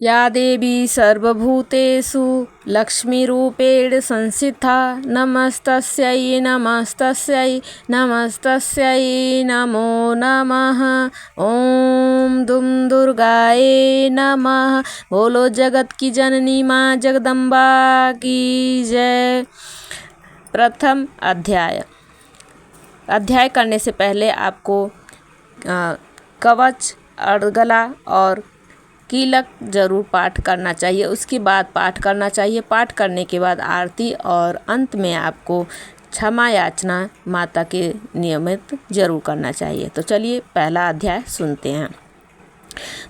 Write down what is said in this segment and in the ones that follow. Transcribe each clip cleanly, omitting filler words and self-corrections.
या देवी सर्वभूतेषु लक्ष्मीरूपेण संस्थिता नमस्तस्यै नमस्तस्यै नमस्तस्यै नमो नमः। ओम दुम दुर्गाये नमः। बोलो जगत की जननी माँ जगदम्बा की जय। प्रथम अध्याय करने से पहले आपको कवच, अर्गला और कीलक जरूर पाठ करना चाहिए। उसके बाद पाठ करना चाहिए। पाठ करने के बाद आरती और अंत में आपको क्षमा याचना माता के नियमित जरूर करना चाहिए। तो चलिए पहला अध्याय सुनते हैं।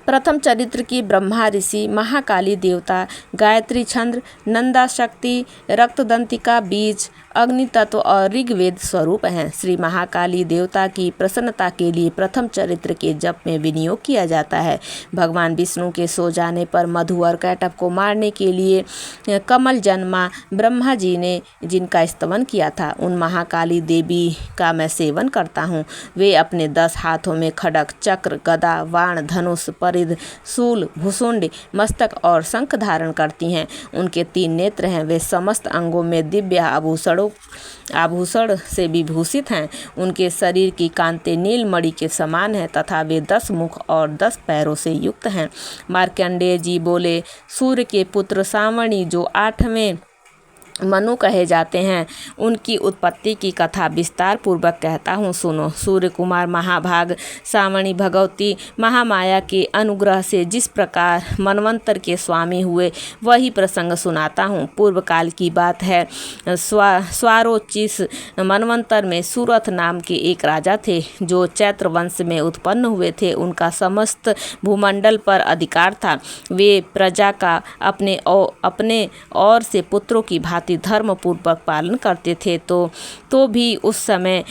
प्रथम चरित्र की ब्रह्मा ऋषि, महाकाली देवता, गायत्री छंद, नंदा शक्ति, रक्तदंतिका बीज, अग्नि तत्व और ऋग्वेद स्वरूप हैं। श्री महाकाली देवता की प्रसन्नता के लिए प्रथम चरित्र के जप में विनियोग किया जाता है। भगवान विष्णु के सो जाने पर मधु और कैटभ को मारने के लिए कमल जन्मा ब्रह्मा जी ने जिनका स्तवन किया था, उन महाकाली देवी का मैं सेवन करता हूँ। वे अपने 10 हाथों में खड्ग, चक्र, गदा, वाण, धनुष, परिध, शूल, भुसुंड, मस्तक और शंख धारण करती हैं। उनके 3 नेत्र हैं। वे समस्त अंगों में दिव्य आभूषण से विभूषित हैं। उनके शरीर की कांतें नीलमणि के समान हैं तथा वे 10 मुख और 10 पैरों से युक्त हैं। मार्कंडेय जी बोले, सूर्य के पुत्र सावणी जो 8वें मनु कहे जाते हैं, उनकी उत्पत्ति की कथा विस्तार पूर्वक कहता हूँ, सुनो। सूर्य कुमार महाभाग सावणी भगवती महामाया के अनुग्रह से जिस प्रकार मनवंतर के स्वामी हुए, वही प्रसंग सुनाता हूँ। पूर्व काल की बात है। स्वारोचिस मनवंतर में सूरथ नाम के एक राजा थे, जो चैत्र वंश में उत्पन्न हुए थे। उनका समस्त भूमंडल पर अधिकार था। वे प्रजा का अपने और से पुत्रों की भांति धर्म पूर्वक पालन करते थे। तो भी उस समय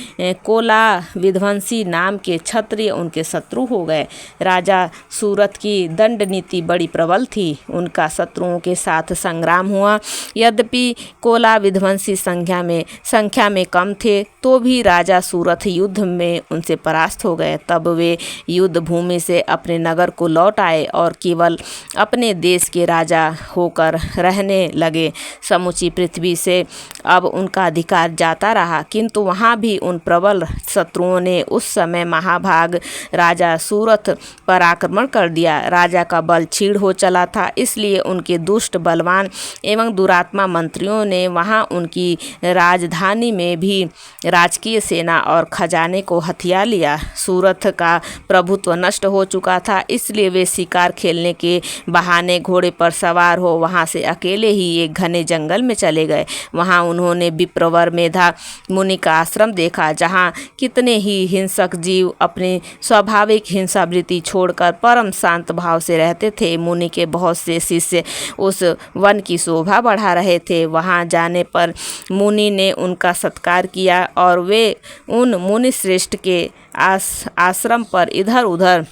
कोला विध्वंसी नाम के क्षत्रिय उनके शत्रु हो गए। राजा सूरथ की दंड नीति बड़ी प्रबल थी। उनका शत्रुओं के साथ संग्राम हुआ। यद्यपि कोला विध्वंसी संख्या में कम थे, तो भी राजा सूरथ युद्ध में उनसे परास्त हो गए। तब वे युद्ध भूमि से अपने नगर को लौट आए और केवल अपने देश के राजा होकर रहने लगे। समूची पृथ्वी से अब उनका अधिकार जाता रहा, किंतु वहाँ भी उन प्रबल शत्रुओं ने उस समय महाभाग राजा सूरथ पर आक्रमण कर दिया। राजा का बल क्षीण हो चला था, इसलिए उनके दुष्ट, बलवान एवं दुरात्मा मंत्रियों ने वहाँ उनकी राजधानी में भी राजकीय सेना और खजाने को हथिया लिया। सूरथ का प्रभुत्व नष्ट हो चुका था, इसलिए वे शिकार खेलने के बहाने घोड़े पर सवार हो वहाँ से अकेले ही एक घने जंगल में चले गए। वहाँ उन्होंने विप्रवर मेधा मुनि का आश्रम देखा, जहाँ कितने ही हिंसक जीव अपनी स्वाभाविक हिंसावृत्ति छोड़कर परम शांत भाव से रहते थे। मुनि के बहुत से शिष्य उस वन की शोभा बढ़ा रहे थे। वहाँ जाने पर मुनि ने उनका सत्कार किया और वे उन मुनि श्रेष्ठ के आश्रम पर इधर उधर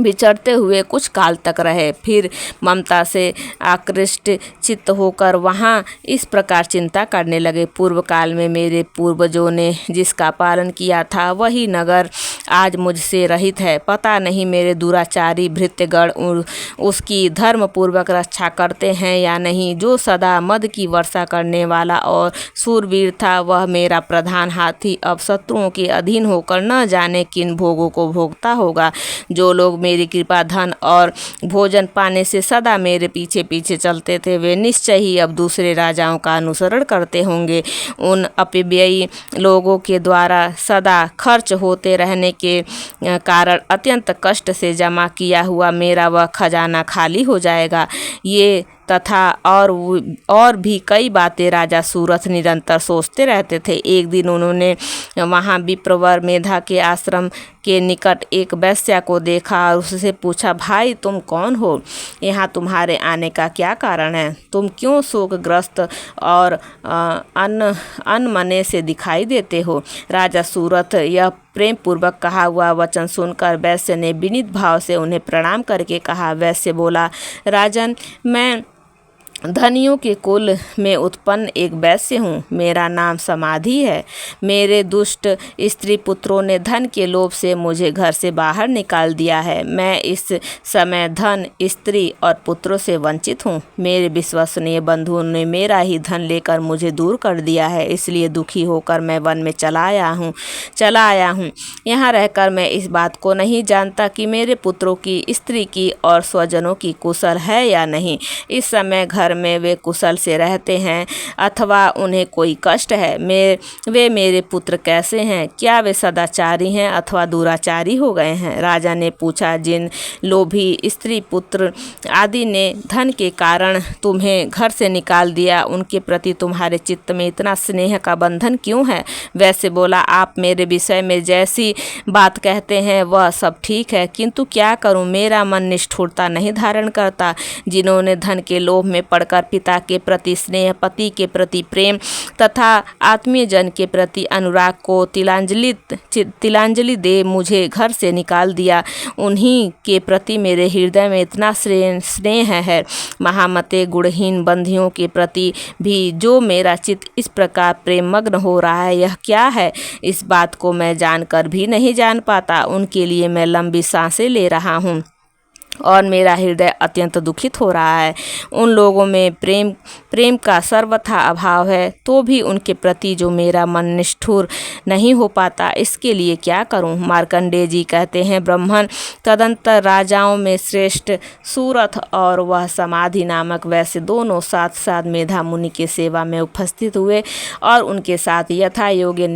विचरते हुए कुछ काल तक रहे। फिर ममता से आकृष्ट चित्त होकर वहाँ इस प्रकार चिंता करने लगे, पूर्व काल में मेरे पूर्वजों ने जिसका पालन किया था, वही नगर आज मुझसे रहित है। पता नहीं मेरे दुराचारी भृत्यगण उसकी धर्म पूर्वक रक्षा करते हैं या नहीं। जो सदा मद की वर्षा करने वाला और सूरवीर था, वह मेरा प्रधान हाथी अब शत्रुओं के अधीन होकर न जाने किन भोगों को भोगता होगा। जो लोग मेरी कृपा, धन और भोजन पाने से सदा मेरे पीछे पीछे चलते थे, वे निश्चय ही अब दूसरे राजाओं का अनुसरण करते होंगे। उन अपव्ययी लोगों के द्वारा सदा खर्च होते रहने के कारण अत्यंत कष्ट से जमा किया हुआ मेरा वह खजाना खाली हो जाएगा। ये तथा और भी कई बातें राजा सूरथ निरंतर सोचते रहते थे। एक दिन उन्होंने वहाँ विप्रवर मेधा के आश्रम के निकट एक वैश्या को देखा और उससे पूछा, भाई तुम कौन हो? यहाँ तुम्हारे आने का क्या कारण है? तुम क्यों शोकग्रस्त और अनमने से दिखाई देते हो? राजा सूरथ यह प्रेम पूर्वक कहा हुआ वचन सुनकर वैश्य ने विनीत भाव से उन्हें प्रणाम करके कहा। वैश्य बोला, राजन, मैं धनियों के कुल में उत्पन्न एक वैश्य हूँ। मेरा नाम समाधि है। मेरे दुष्ट स्त्री पुत्रों ने धन के लोभ से मुझे घर से बाहर निकाल दिया है। मैं इस समय धन, स्त्री और पुत्रों से वंचित हूँ। मेरे विश्वसनीय बंधुओं ने मेरा ही धन लेकर मुझे दूर कर दिया है, इसलिए दुखी होकर मैं वन में चला आया हूँ। यहाँ रहकर मैं इस बात को नहीं जानता कि मेरे पुत्रों की, स्त्री की और स्वजनों की कुशल है या नहीं। इस समय घर में वे कुशल से रहते हैं अथवा उन्हें कोई कष्ट है। वे मेरे पुत्र कैसे हैं? क्या वे सदाचारी हैं अथवा दुराचारी हो गए हैं? राजा ने पूछा, जिन लोभी स्त्री पुत्र आदि ने धन के कारण तुम्हें घर से निकाल दिया, उनके प्रति तुम्हारे चित्त में इतना स्नेह का बंधन क्यों है? वैसे बोला, आप मेरे विषय में जैसी बात कहते हैं वह सब ठीक है, किंतु क्या करूं, मेरा मन निष्ठुरता नहीं धारण करता। जिन्होंने धन के लोभ में पढ़कर पिता के प्रति स्नेह, पति के प्रति प्रेम तथा आत्मीय जन के प्रति अनुराग को तिलांजलि दे मुझे घर से निकाल दिया, उन्हीं के प्रति मेरे हृदय में इतना स्नेह है। महामते गुणहीन बंधियों के प्रति भी जो मेरा चित्त इस प्रकार प्रेममग्न हो रहा है, यह क्या है? इस बात को मैं जानकर भी नहीं जान पाता। उनके लिए मैं लंबी सांसें ले रहा हूँ और मेरा हृदय अत्यंत दुखित हो रहा है। उन लोगों में प्रेम का सर्वथा अभाव है, तो भी उनके प्रति जो मेरा मन निष्ठुर नहीं हो पाता, इसके लिए क्या करूं? मार्कंडेय जी कहते हैं, ब्राह्मण तदंतर राजाओं में श्रेष्ठ सूरथ और वह समाधि नामक वैसे दोनों साथ साथ मेधा मुनि के सेवा में उपस्थित हुए और उनके साथ यथा योग्य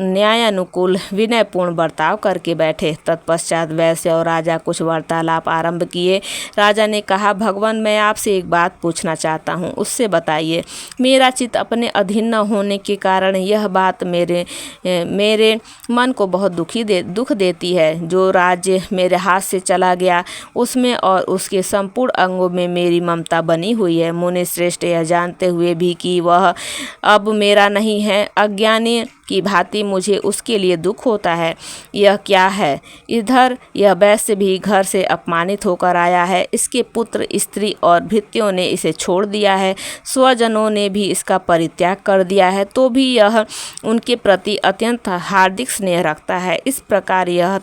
न्यायानुकूल विनयपूर्ण बर्ताव करके बैठे। तत्पश्चात वैश्य और राजा कुछ वार्तालाप आरंभ किए। राजा ने कहा, भगवान, मैं आपसे एक बात पूछना चाहता हूँ, उससे बताइए। मेरा चित्त अपने अधीन न होने के कारण यह बात मेरे मन को बहुत दुख देती है। जो राज्य मेरे हाथ से चला गया, उसमें और उसके संपूर्ण अंगों में मेरी ममता बनी हुई है। मुनि श्रेष्ठ यह जानते हुए भी कि वह अब मेरा नहीं है, अज्ञानी की भांति मुझे उसके लिए दुख होता है। यह क्या है? इधर यह वैश्य भी घर से अपमानित होकर आया है, इसके पुत्र, स्त्री और भृत्यों ने इसे छोड़ दिया है, स्वजनों ने भी इसका परित्याग कर दिया है, तो भी यह उनके प्रति अत्यंत हार्दिक स्नेह रखता है। इस प्रकार यह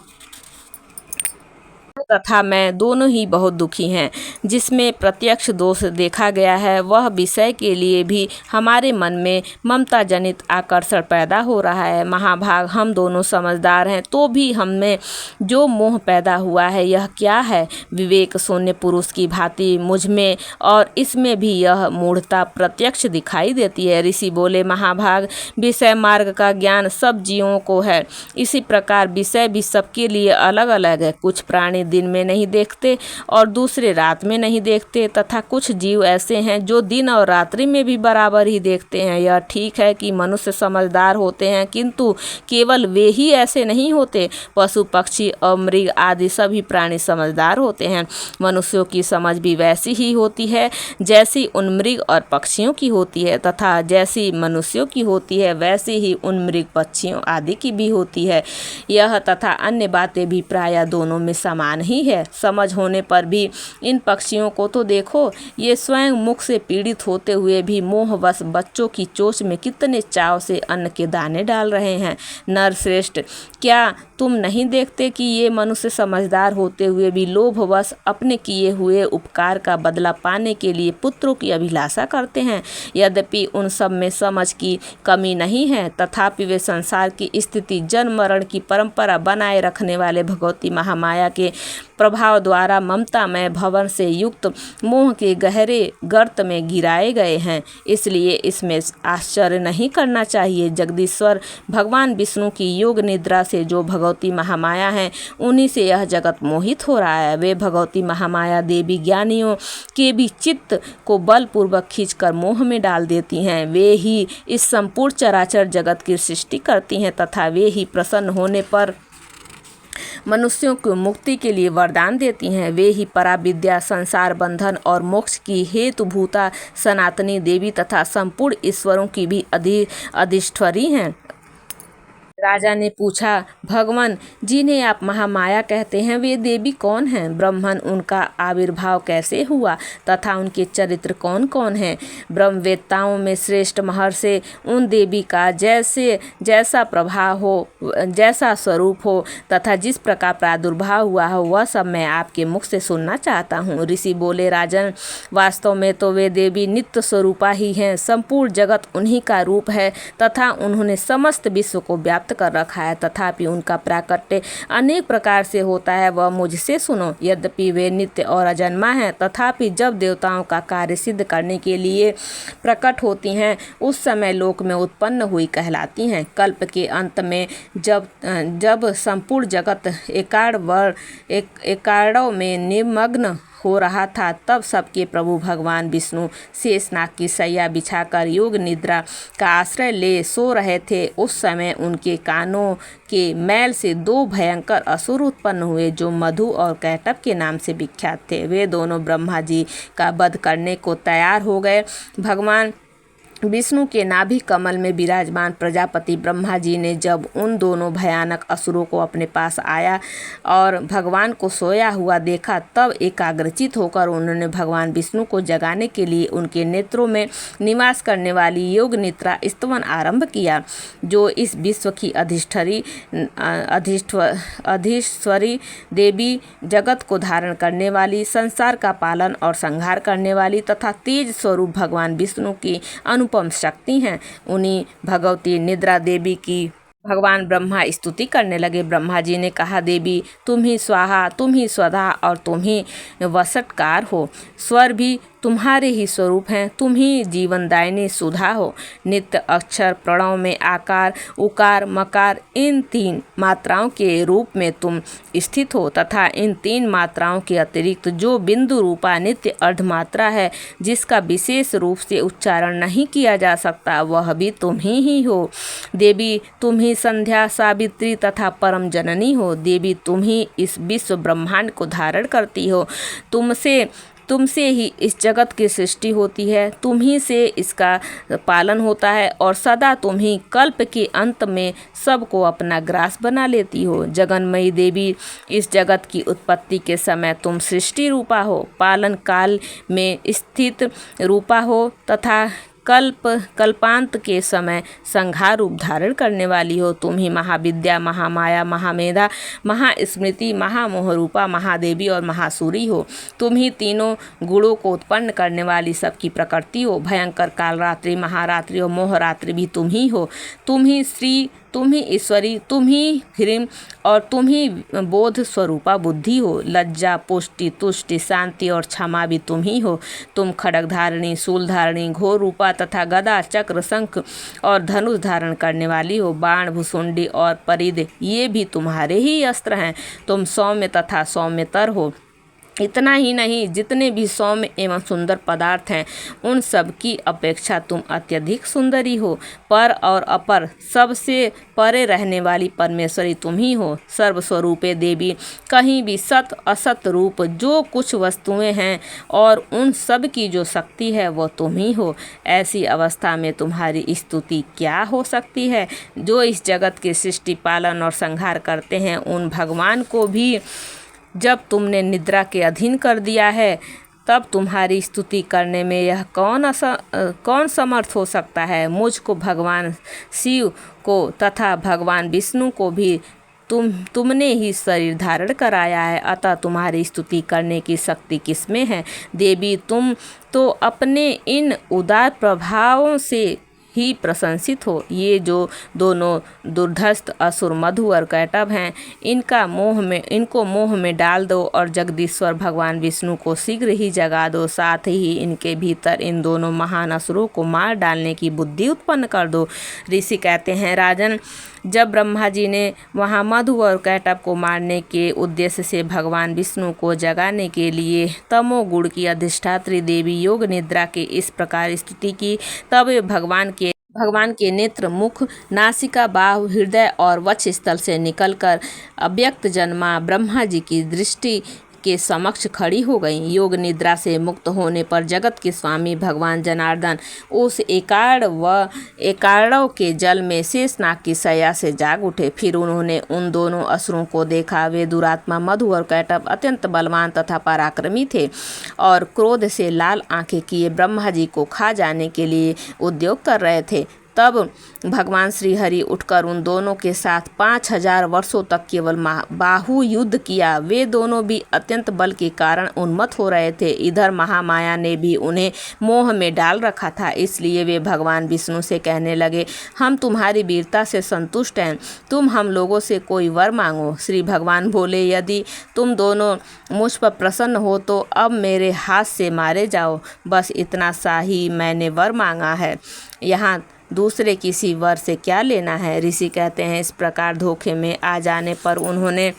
तथा मैं दोनों ही बहुत दुखी हैं। जिसमें प्रत्यक्ष दोष देखा गया है, वह विषय के लिए भी हमारे मन में ममता जनित आकर्षण पैदा हो रहा है। महाभाग, हम दोनों समझदार हैं, तो भी हम में जो मोह पैदा हुआ है, यह क्या है? विवेक शून्य पुरुष की भांति मुझ में और इसमें भी यह मूढ़ता प्रत्यक्ष दिखाई देती है। ऋषि बोले, महाभाग, विषय मार्ग का ज्ञान सब जीवों को है, इसी प्रकार विषय भी सबके लिए अलग अलग है। कुछ प्राणी दिन में नहीं देखते और दूसरे रात में नहीं देखते, तथा कुछ जीव ऐसे हैं जो दिन और रात्रि में भी बराबर ही देखते हैं। यह ठीक है कि मनुष्य समझदार होते हैं, किंतु केवल वे ही ऐसे नहीं होते। पशु, पक्षी और मृग आदि सभी प्राणी समझदार होते हैं। मनुष्यों की समझ भी वैसी ही होती है जैसी उन मृग और पक्षियों की होती है, तथा जैसी मनुष्यों की होती है वैसी ही उन मृग, पक्षियों आदि की भी होती है। यह तथा अन्य बातें भी प्रायः दोनों में समान ही है। समझ होने पर भी इन पक्षियों को तो देखो, ये स्वयं मुख से पीड़ित होते हुए भी मोहवश बच्चों की चोंच में कितने चाव से अन्न के दाने डाल रहे हैं। नरश्रेष्ठ, क्या तुम नहीं देखते कि ये मनुष्य समझदार होते हुए भी लोभवश अपने किए हुए उपकार का बदला पाने के लिए पुत्रों की अभिलाषा करते हैं? यद्यपि उन सब में समझ की कमी नहीं है, तथापि वे संसार की स्थिति, जन्म मरण की परंपरा बनाए रखने वाले भगवती महामाया के प्रभाव द्वारा ममतामय भवन से युक्त मोह के गहरे गर्त में गिराए गए हैं। इसलिए इसमें आश्चर्य नहीं करना चाहिए। जगदीश्वर भगवान विष्णु की योग निद्रा से जो भगवती महामाया हैं, उन्हीं से यह जगत मोहित हो रहा है। वे भगवती महामाया देवी ज्ञानियों के भी चित्त को बलपूर्वक खींचकर मोह में डाल देती हैं। वे ही इस संपूर्ण चराचर जगत की सृष्टि करती हैं, तथा वे ही प्रसन्न होने पर मनुष्यों को मुक्ति के लिए वरदान देती हैं। वे ही पराविद्या, संसार बंधन और मोक्ष की हेतुभूता सनातनी देवी तथा संपूर्ण ईश्वरों की भी अधिष्ठरी हैं। राजा ने पूछा, भगवान जिन्हें आप महामाया कहते हैं वे देवी कौन हैं? ब्राह्मण उनका आविर्भाव कैसे हुआ तथा उनके चरित्र कौन कौन हैं? ब्रह्मवेत्ताओं में श्रेष्ठ महर्षि उन देवी का जैसा प्रभाव हो, जैसा स्वरूप हो तथा जिस प्रकार प्रादुर्भाव हुआ हो वह सब मैं आपके मुख से सुनना चाहता हूँ। ऋषि बोले, राजन वास्तव में तो वे देवी नित्य स्वरूपा ही हैं। संपूर्ण जगत उन्हीं का रूप है तथा उन्होंने समस्त विश्व को व्याप्त कर रखा है। तथापि उनका प्राकट्य अनेक प्रकार से होता है, वह मुझसे सुनो। यद्यपि वे नित्य और अजन्मा हैं, तथापि जब देवताओं का कार्य सिद्ध करने के लिए प्रकट होती हैं उस समय लोक में उत्पन्न हुई कहलाती हैं। कल्प के अंत में जब संपूर्ण जगत एकार्णव में निमग्न हो रहा था, तब सबके प्रभु भगवान विष्णु शेषनाग की सैया बिछाकर योग निद्रा का आश्रय ले सो रहे थे। उस समय उनके कानों के मैल से दो भयंकर असुर उत्पन्न हुए जो मधु और कैटभ के नाम से विख्यात थे। वे दोनों ब्रह्मा जी का वध करने को तैयार हो गए। भगवान विष्णु के नाभि कमल में विराजमान प्रजापति ब्रह्मा जी ने जब उन दोनों भयानक असुरों को अपने पास आया और भगवान को सोया हुआ देखा, तब एकाग्रचित होकर उन्होंने भगवान विष्णु को जगाने के लिए उनके नेत्रों में निवास करने वाली योग निद्रा स्तवन आरंभ किया, जो इस विश्व की अधिष्ठरी देवी, जगत को धारण करने वाली, संसार का पालन और संहार करने वाली तथा तेज स्वरूप भगवान विष्णु की अनुपम शक्ति हैं। उन्हीं भगवती निद्रा देवी की भगवान ब्रह्मा स्तुति करने लगे। ब्रह्मा जी ने कहा, देवी तुम ही स्वाहा, तुम ही स्वधा और तुम ही वसटकार हो। स्वर भी तुम्हारे ही स्वरूप हैं, तुम ही जीवनदायिनी सुधा हो। नित्य अक्षर प्रणव में आकार, उकार, मकार इन तीन मात्राओं के रूप में तुम स्थित हो तथा इन तीन मात्राओं के अतिरिक्त जो बिंदु रूपा नित्य अर्धमात्रा है जिसका विशेष रूप से उच्चारण नहीं किया जा सकता, वह भी तुम ही हो। देवी तुम ही संध्या, सावित्री तथा परम जननी हो। देवी तुम ही इस विश्व ब्रह्मांड को धारण करती हो। तुमसे ही इस जगत की सृष्टि होती है, तुम ही से इसका पालन होता है और सदा तुम ही कल्प के अंत में सबको अपना ग्रास बना लेती हो। जगन्मयी देवी, इस जगत की उत्पत्ति के समय तुम सृष्टि रूपा हो, पालन काल में स्थित रूपा हो तथा कल्पांत के समय संहार रूप धारण करने वाली हो। तुम ही महाविद्या, महामाया, महामेधा, महास्मृति, महामोह रूपा, महादेवी और महासूरी हो। तुम ही तीनों गुणों को उत्पन्न करने वाली सबकी प्रकृति हो। भयंकर कालरात्रि, महारात्रि और मोहरात्रि भी तुम ही हो। तुम ही श्री, तुम ही ईश्वरी, तुम ही ह्रीम और तुम ही बोध स्वरूपा बुद्धि हो। लज्जा, पुष्टि, तुष्टि, शांति और क्षमा भी तुम ही हो। तुम खड्ग धारिणी, शूल धारिणी, घोर रूपा तथा गदा, चक्र, शंख और धनुष धारण करने वाली हो। बाण, भुसुंडी और परिध ये भी तुम्हारे ही अस्त्र हैं। तुम सौम्य तथा सौम्यतर हो। इतना ही नहीं, जितने भी सौम्य एवं सुंदर पदार्थ हैं उन सब की अपेक्षा तुम अत्यधिक सुंदरी हो। पर और अपर सबसे परे रहने वाली परमेश्वरी तुम ही हो। सर्वस्वरूपे देवी, कहीं भी सत असत रूप जो कुछ वस्तुएं हैं और उन सब की जो शक्ति है वो तुम ही हो। ऐसी अवस्था में तुम्हारी स्तुति क्या हो सकती है? जो इस जगत के सृष्टि, पालन और संहार करते हैं उन भगवान को भी जब तुमने निद्रा के अधीन कर दिया है, तब तुम्हारी स्तुति करने में यह कौन समर्थ हो सकता है? मुझको, भगवान शिव को तथा भगवान विष्णु को भी तुमने ही शरीर धारण कराया है, अतः तुम्हारी स्तुति करने की शक्ति किसमें है? देवी तुम तो अपने इन उदार प्रभावों से ही प्रशंसित हो। ये जो दोनों दुर्धस्त असुर मधु और कैटभ हैं, इनको मोह में डाल दो और जगदीश्वर भगवान विष्णु को शीघ्र ही जगा दो। साथ ही इनके भीतर इन दोनों महान असुरों को मार डालने की बुद्धि उत्पन्न कर दो। ऋषि कहते हैं, राजन जब ब्रह्मा जी ने वहाँ मधु और कैटभ को मारने के उद्देश्य से भगवान विष्णु को जगाने के लिए तमोगुण की अधिष्ठात्री देवी योग निद्रा के इस प्रकार स्तुति की, तब भगवान के नेत्र, मुख, नासिका, बाहु, हृदय और वक्ष स्थल से निकलकर अव्यक्त जन्मा ब्रह्मा जी की दृष्टि के समक्ष खड़ी हो गईं। योग निद्रा से मुक्त होने पर जगत के स्वामी भगवान जनार्दन उस एकाड़व के जल में शेषनाग की शैया से जाग उठे। फिर उन्होंने उन दोनों असुरों को देखा। वे दुरात्मा मधु और कैटभ अत्यंत बलवान तथा पराक्रमी थे और क्रोध से लाल आंखें किए ब्रह्मा जी को खा जाने के लिए उद्योग कर रहे थे। तब भगवान श्री हरि उठकर उन दोनों के साथ 5000 वर्षों तक केवल बाहु युद्ध किया। वे दोनों भी अत्यंत बल के कारण उन्मत्त हो रहे थे। इधर महामाया ने भी उन्हें मोह में डाल रखा था, इसलिए वे भगवान विष्णु से कहने लगे, हम तुम्हारी वीरता से संतुष्ट हैं, तुम हम लोगों से कोई वर मांगो। श्री भगवान बोले, यदि तुम दोनों मुझ पर प्रसन्न हो तो अब मेरे हाथ से मारे जाओ, बस इतना सा ही मैंने वर मांगा है, यहाँ दूसरे किसी वर से क्या लेना है। ऋषि कहते हैं, इस प्रकार धोखे में आ जाने पर उन्होंने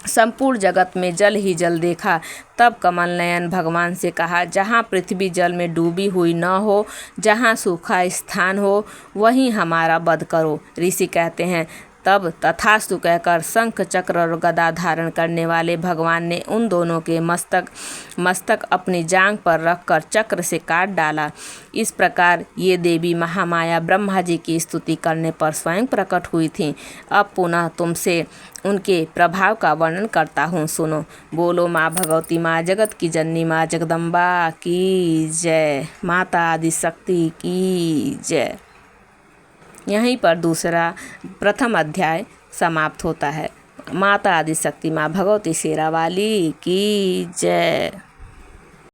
संपूर्ण जगत में जल ही जल देखा। तब कमल नयन भगवान से कहा, जहाँ पृथ्वी जल में डूबी हुई न हो, जहाँ सूखा स्थान हो, वहीं हमारा वध करो। ऋषि कहते हैं, तब तथास्तु कहकर शंख चक्र और गदा धारण करने वाले भगवान ने उन दोनों के मस्तक अपनी जांघ पर रखकर चक्र से काट डाला। इस प्रकार ये देवी महामाया ब्रह्मा जी की स्तुति करने पर स्वयं प्रकट हुई थीं। अब पुनः तुमसे उनके प्रभाव का वर्णन करता हूँ, सुनो। बोलो माँ भगवती, माँ जगत की जननी, माँ जगदम्बा की जय, माता आदिशक्ति की जय। यहीं पर प्रथम अध्याय समाप्त होता है। माता आदिशक्ति माँ भगवती शेरावाली की जय।